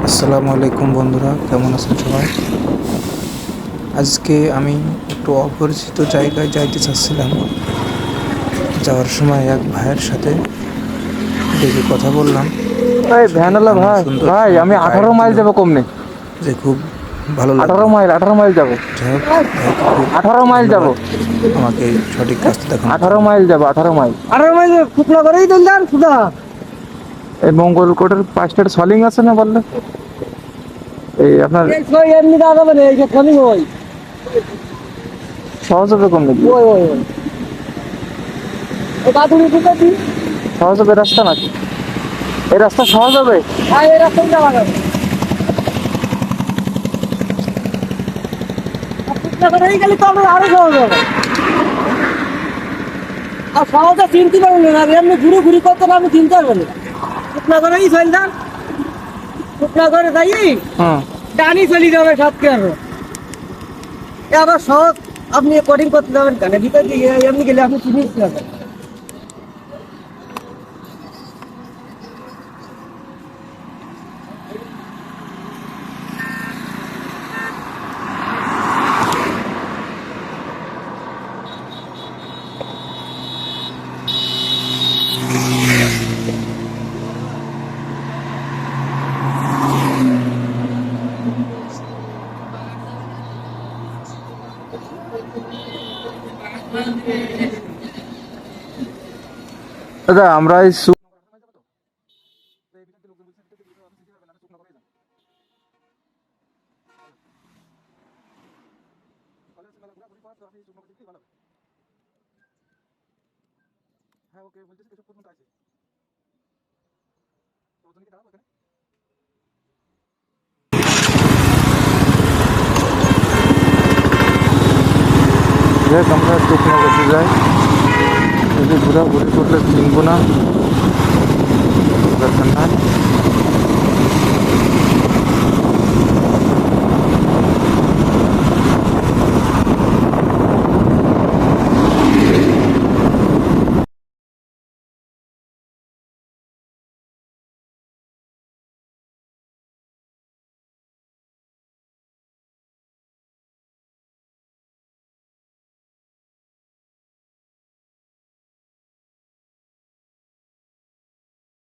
আসসালামু আলাইকুম বন্ধুরা, কেমন আছেন সবাই? আজকে আমি একটু অপরিচিত জায়গায় যাইতে চাচ্ছিলাম। যাওয়ার সময় এক ভাইয়ের সাথে দেখে কথা বললাম। এই আসলে ভ্যানওয়ালা এমন ভাই, সুন্দর ভাই আমি আমাকে গাইড 18 মাইল দিল যাবো কমনে। যে খুব ভালো 18 লাগলো। মাইল 18 মাইল যাবো। যাই হোক, ভাইকে খুব 18 মাইল যাবো। ধন্যবাদ আমাকে সঠিক রাস্তা দেখানোর 18 জন্য। মাইল যাবো, 18 মাইল। 18 মাইল শুকনো করেই দেন যান সুদা। এই মঙ্গল কোটের পাঁচটার সলিং আছে না বললে? এই আপনার এই ছয় এমনি দাদা মানে এই যে খনি ওই সহজ হবে কমনে কি? ওই ওই ওই এই বাদুড়ি দিতে দি। সহজ হবে রাস্তা নাকি? এই রাস্তা সহজ হবে? হ্যাঁ এই রাস্তায় যাওয়া যাবে। আর শুকনো করেই গেলে তো আমরা আরো সহজ হবে। আর সহজে চিনতে পারবেন না, এমনি ঘুরে ঘুরি করতে আমি চিনতে পারবেন না। শুকনো করেই চল যান, শুকনো করে যাই হুম। ডানি চলে যাবে সাতকে আরো। আবার সহজ আপনি কোডিং করতে যাবেন কেন? ভিতর দিয়ে এমনি গেলে আপনি চিনিস না। দাদা আমরা এই দেখ আমরা শুকনো করতে যাই, যদি ঘোরাঘুরি করলে চিনবো না, দরকার নাই।